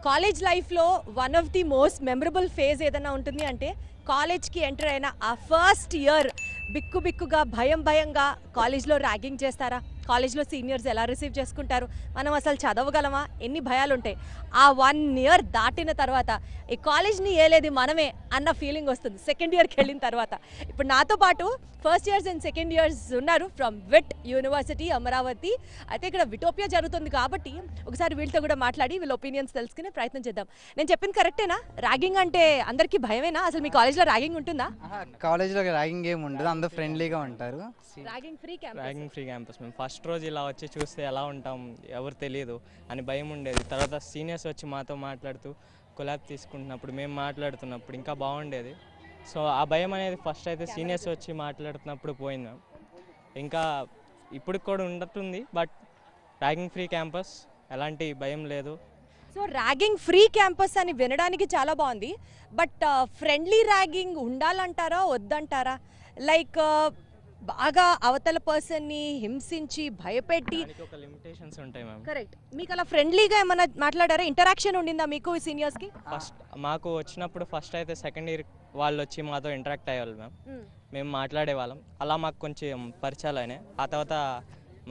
College లైఫ్లో one of the most memorable phase ఏదైనా ఉంటుంది అంటే కాలేజ్కి ఎంటర్ అయిన ఆ ఫస్ట్ ఇయర్ బిక్కు బిక్కుగా భయం భయంగా కాలేజ్లో ర్యాగింగ్ చేస్తారా, కాలేజ్లో సీనియర్స్ ఎలా రిసీవ్ చేసుకుంటారు, మనం అసలు చదవగలమా, ఎన్ని భయాలు ఉంటాయి. ఆ 1 ఇయర్ దాటిన తర్వాత ఈ కాలేజ్ని ఏలేది మనమే అన్న ఫీలింగ్ వస్తుంది సెకండ్ ఇయర్కి వెళ్ళిన తర్వాత. ఇప్పుడు నాతో పాటు first years and second years ఉన్నారు ఫ్రమ్ విట్ యూనివర్సిటీ అమరావతి. అయితే ఇక్కడ విటోపియా జరుగుతుంది కాబట్టి ఒకసారి వీళ్ళతో కూడా మాట్లాడి వీళ్ళ ఒపీనియన్స్ తెలుసుకునే ప్రయత్నం చేద్దాం. నేను చెప్పింది కరెక్టేనా? ర్యాగింగ్ అంటే అందరికీ భయమేనా? అసలు మీ కాలేజ్లో ర్యాగింగ్ ఉంటుందా? కాలేజ్లో ర్యాగింగ్ ఏమి ఉండదు, అందరూ ఫ్రెండ్లీగా ఉంటారు. Ragging free campus. మేము ఫస్ట్ రోజు ఇలా వచ్చి చూస్తే ఎలా ఉంటాం ఎవరు తెలియదు అని భయం ఉండేది. తర్వాత సీనియర్స్ వచ్చి మాతో మాట్లాడుతూ కొలాబ్ తీసుకుంటున్నప్పుడు మేము మాట్లాడుతున్నప్పుడు ఇంకా బాగుండేది. సో ఆ భయం అనేది ఫస్ట్ అయితే సీనియర్స్ వచ్చి మాట్లాడుతున్నప్పుడు పోయింది. ఇంకా ఇప్పుడు కూడా ఉండటుంది. బట్ ర్యాగింగ్ ఫ్రీ క్యాంపస్, ఎలాంటి భయం లేదు. సో ర్యాగింగ్ ఫ్రీ క్యాంపస్ అని వినడానికి చాలా బాగుంది. బట్ ఫ్రెండ్లీ ర్యాగింగ్ ఉండాలంటారా వద్దంటారా? లైక్ బాగా అవతల పర్సన్ని హింసించి భయపెట్టి ఒక లిమిటేషన్స్ ఉంటాయి మ్యామ్. కరెక్ట్. మీకు అలా ఫ్రెండ్లీగా ఏమైనా మాట్లాడారా? ఇంటరాక్షన్ ఉండిందా మీకు సీనియర్స్కి? ఫస్ట్ మాకు వచ్చినప్పుడు ఫస్ట్ అయితే సెకండ్ ఇయర్ వాళ్ళు వచ్చి మాతో ఇంటరాక్ట్ అయ్యేవాళ్ళు మ్యామ్. మేము మాట్లాడేవాళ్ళం. అలా మాకు కొంచెం పరిచయాలు అయినాయి. ఆ తర్వాత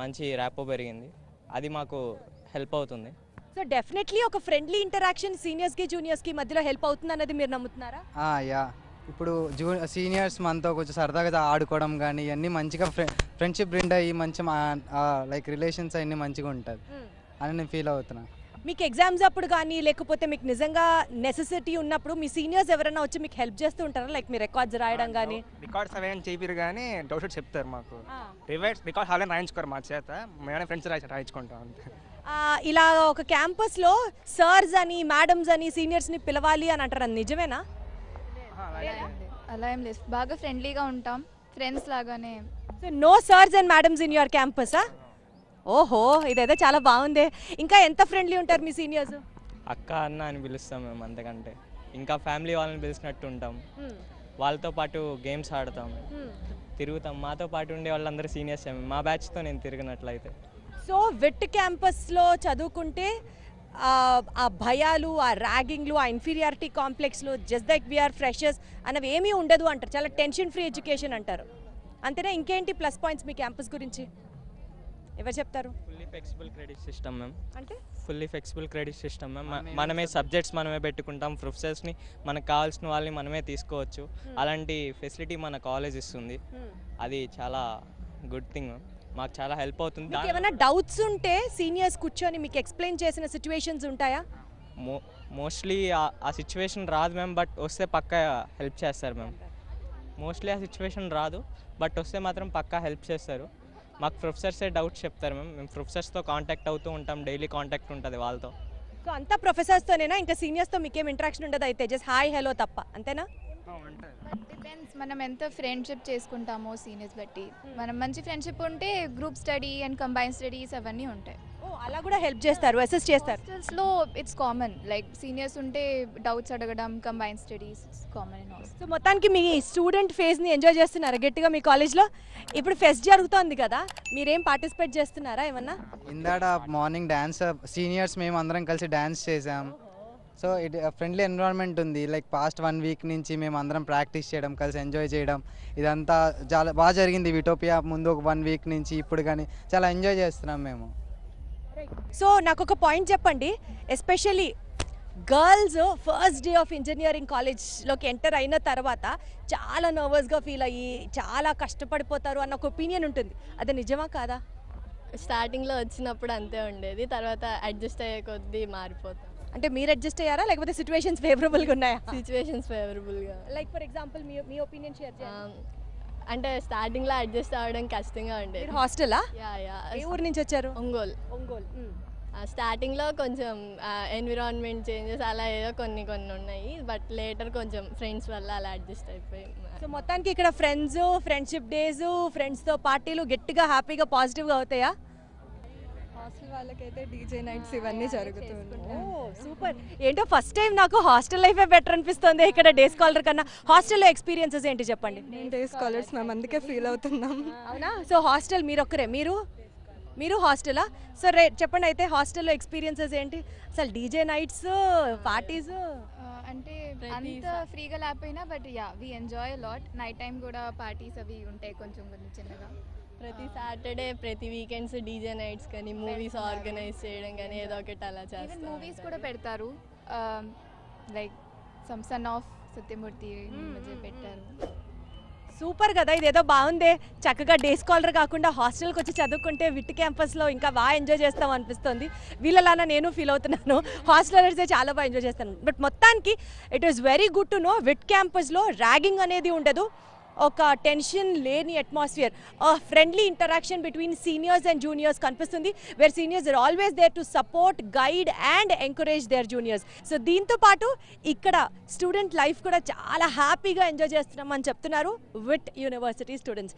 మంచి ర్యాపో పెరిగింది. అది మాకు హెల్ప్ అవుతుంది. సో డెఫినెట్లీ ఒక ఫ్రెండ్లీ ఇంటరాక్షన్ సీనియర్స్కి జూనియర్స్కి మధ్యలో హెల్ప్ అవుతుంది అన్నది మీరు నమ్ముతున్నారా? యా, ఇప్పుడు సీనియర్స్ మనతో కొంచెం సరదాగా ఆడుకోవడం కానీ ఇవన్నీ మంచిగా ఫ్రెండ్షిప్ బిల్డ్ అయ్యి మంచి లైక్ రిలేషన్స్ అన్నీ మంచిగా ఉంటుంది అని నేను ఫీల్ అవుతున్నా. మీకు ఎగ్జామ్స్ అప్పుడు కానీ లేకపోతే మీకు నిజంగా నెసెసిటీ ఉన్నప్పుడు మీ సీనియర్స్ ఎవరైనా వచ్చి మీకు హెల్ప్ చేస్తూ ఉంటారా? లైక్ మీ రికార్డ్స్ రాయడం కానీ? రికార్డ్స్ అవేం చేపిరు కానీ డౌట్ చెప్తారు మాకు. రికార్డ్స్ హాల్ రాయించుకోరు మా చేత, మేమే ఫ్రెండ్స్ రాయించుకుంటాం. ఇలా ఒక క్యాంపస్లో సర్స్ అని మేడమ్స్ అని సీనియర్స్ని పిలవాలి అని అంటారు, అది నిజమేనా? అలా ఏం లేదు, బాగా ఫ్రెండ్లీగా ఉంటాం, ఫ్రెండ్స్ లాగానే. So no sirs and madams in your క్యాంపసా? ఓహో, ఇదైతే చాలా బాగుంది. ఇంకా ఎంత ఫ్రెండ్లీ ఉంటారు మీ సీనియర్స్? అక్క అన్న అని పిలుస్తాం మేము. అంతకంటే ఇంకా ఫ్యామిలీ వాళ్ళని పిలిచినట్టు ఉంటాం. వాళ్ళతో పాటు గేమ్స్ ఆడతాం, తిరుగుతాం. మాతో పాటు ఉండే వాళ్ళందరూ సీనియర్స్. మా బ్యాచ్తో నేను తిరిగినట్లయితే. సో విట్ క్యాంపస్లో చదువుకుంటే ఆ భయాలు, ఆ ర్యాగింగ్లు, ఆ ఇన్ఫీరియారిటీ కాంప్లెక్స్లు, జస్ట్ లైక్ వీఆర్ ఫ్రెషర్స్ అనేవి ఏమీ ఉండదు అంటారు. చాలా టెన్షన్ ఫ్రీ ఎడ్యుకేషన్ అంటారు. అంతేనా? ఇంకేంటి ప్లస్ పాయింట్స్ మీ క్యాంపస్ గురించి ఎవరు చెప్తారు? Fully flexible credit system ma'am. అంటే fully flexible credit system ma'am. మనమే సబ్జెక్ట్స్ మనమే పెట్టుకుంటాం. ప్రొఫెసర్స్ని మనకు కావాల్సిన వాళ్ళని మనమే తీసుకోవచ్చు. అలాంటి ఫెసిలిటీ మన కాలేజ్ ఇస్తుంది. అది చాలా గుడ్ థింగ్ మ్యామ్. మాకు చాలా హెల్ప్ అవుతుంది. ఏమైనా డౌట్స్ ఉంటే సీనియర్స్ కూర్చొని మీకు ఎక్స్ప్లెయిన్ చేసిన సిచ్యువేషన్స్ ఉంటాయా? మోస్ట్లీ ఆ సిచ్యువేషన్ రాదు మ్యామ్. బట్ వస్తే పక్కా హెల్ప్ చేస్తారు మ్యామ్. మోస్ట్లీ ఆ సిచ్యువేషన్ రాదు, బట్ వస్తే మాత్రం పక్కా హెల్ప్ చేస్తారు. మాకు ప్రొఫెసర్సే డౌట్స్ చెప్తారు మ్యామ్. మేము ప్రొఫెసర్స్తో కాంటాక్ట్ అవుతూ ఉంటాం. డైలీ కాంటాక్ట్ ఉంటుంది వాళ్ళతో. సో అంతా ప్రొఫెసర్స్తోనేనా? ఇంకా సీనియర్స్తో మీకేం ఇంటరాక్షన్ ఉండదు అయితే? జస్ట్ హాయ్ హలో తప్ప, అంతేనా? డిపెండ్స్, మనం ఎంత ఫ్రెండ్షిప్ చేసుకుంటామో సీనియర్స్ బట్టి. మనం మంచి ఫ్రెండ్షిప్ ఉంటే group study and combine studies అవన్నీ ఉంటాయి. ఓ, అలా కూడా హెల్ప్ చేస్తారు, అసెస్ చేస్తారు. హాస్టల్స్లో ఇట్స్ కామన్, లైక్ సీనియర్స్ ఉంటే డౌట్స్ అడగడం, combine studies common in hostel. So మొత్తానికి మీ స్టూడెంట్ ఫేజ్ని ఎంజాయ్ చేస్తున్నారా గట్టిగా మీ కాలేజ్లో? ఇప్పుడు ఫెస్ట్ జరుగుతోంది కదా, మీరేం పార్టిసిపేట్ చేస్తున్నారా ఏమన్నా? ఇందాడ మార్నింగ్ డ్యాన్స్ సీనియర్స్ మేము అందరం కలిసి డ్యాన్స్ చేసాం. సో ఇట్ ఫ్రెండ్లీ ఎన్విరాన్మెంట్ ఉంది. లైక్ పాస్ట్ 1 వీక్ నుంచి మేము అందరం ప్రాక్టీస్ చేయడం, కలిసి ఎంజాయ్ చేయడం, ఇదంతా చాలా బాగా జరిగింది. విటోపియా ముందు ఒక 1 వీక్ నుంచి ఇప్పుడు కానీ చాలా ఎంజాయ్ చేస్తున్నాం మేము. సో నాకు ఒక పాయింట్ చెప్పండి, especially girls first day of engineering కాలేజ్లోకి ఎంటర్ అయిన తర్వాత చాలా నర్వస్గా ఫీల్ అయ్యి చాలా కష్టపడిపోతారు అన్న ఒక ఒపీనియన్ ఉంటుంది. అది నిజమా కాదా? స్టార్టింగ్లో వచ్చినప్పుడు అంతే ఉండేది, తర్వాత అడ్జస్ట్ అయ్యే కొద్దీ మారిపోతాం. అంటే మీరు అడ్జస్ట్ అయ్యారా లేకపోతే సిచ్యువేషన్స్ ఫేవరబుల్గా ఉన్నాయా? సిచ్యువేషన్స్ ఫేవరబుల్గా. లైక్ ఫర్ ఎగ్జాంపుల్ మీ ఒపీనియన్ షేర్ చేయండి. అంటే స్టార్టింగ్లో అడ్జస్ట్ అవ్వడం కష్టంగా ఉండేది. మీరు హాస్టలా? యా. ఏ ఊరు నుంచి వచ్చారు? ఒంగోలు. ఒంగోలు. స్టార్టింగ్లో కొంచెం ఎన్విరాన్మెంట్ చేంజెస్ అలా ఏదో కొన్ని ఉన్నాయి, బట్ లేటర్ కొంచెం ఫ్రెండ్స్ వల్ల అలా అడ్జస్ట్ అయిపోయి. సో మొత్తానికి ఇక్కడ ఫ్రెండ్షిప్ డేస్, ఫ్రెండ్స్తో పార్టీలు గట్టిగా హ్యాపీగా పాజిటివ్గా అవుతాయా? హాస్టల్ వాళ్ళకైతే డీజే నైట్స్ ఇవన్నీ జరుగుతుంది. సూపర్. ఏంటో ఫస్ట్ టైం నాకు హాస్టల్ లైఫే బెటర్ అనిపిస్తుంది ఇక్కడ డే స్కాలర్ కన్నా. హాస్టల్లో ఎక్స్పీరియన్సెస్ ఏంటి చెప్పండి? నేను డే స్కాలర్స్ మేము అందుకే ఫీల్ అవుతున్నాం. అవునా? సో హాస్టల్ మీరు ఒక్కరే? మీరు మీరు హాస్టలా? సో చెప్పండి అయితే హాస్టల్లో ఎక్స్పీరియన్సెస్ ఏంటి? అసలు డీజే నైట్స్, పార్టీస్ అంటే అంత ఫ్రీగా లేకపోయినా but ya we enjoy lot. Night time కూడా పార్టీస్ అవి ఉంటాయి కొంచెం కొంచెం చిన్నగా. ప్రతి సాటర్డే ప్రతి వీకెండ్స్ డీజే నైట్స్ కానీ మూవీస్ ఆర్గనైజ్ చేయడం కానీ ఏదో ఒకటి అలా ఈవెన్ చేస్తాం. మూవీస్ కూడా పెడతారు. లైక్ సన్ ఆఫ్ సత్యమూర్తి మధ్య పెట్టారు. సూపర్ కదా, ఇదేదో బాగుందే. చక్కగా డే స్కాలర్ కాకుండా హాస్టల్కి వచ్చి చదువుకుంటే విట్ క్యాంపస్లో ఇంకా బాగా ఎంజాయ్ చేస్తాం అనిపిస్తుంది. వీళ్ళలానా నేను ఫీల్ అవుతున్నాను. హాస్టలర్సే చాలా బాగా ఎంజాయ్ చేస్తాను. బట్ మొత్తానికి it is very good to know with క్యాంపస్లో ర్యాగింగ్ అనేది ఉండదు. ఒక టెన్షన్ లేని atmosphere, friendly interaction between seniors and juniors కనిపిస్తుంది. Where seniors are always there to support, guide and encourage their juniors. So దీంతో పాటు ఇక్కడ స్టూడెంట్ లైఫ్ కూడా చాలా హ్యాపీగా ఎంజాయ్ చేస్తున్నామని చెప్తున్నారు విట్ యూనివర్సిటీ స్టూడెంట్స్.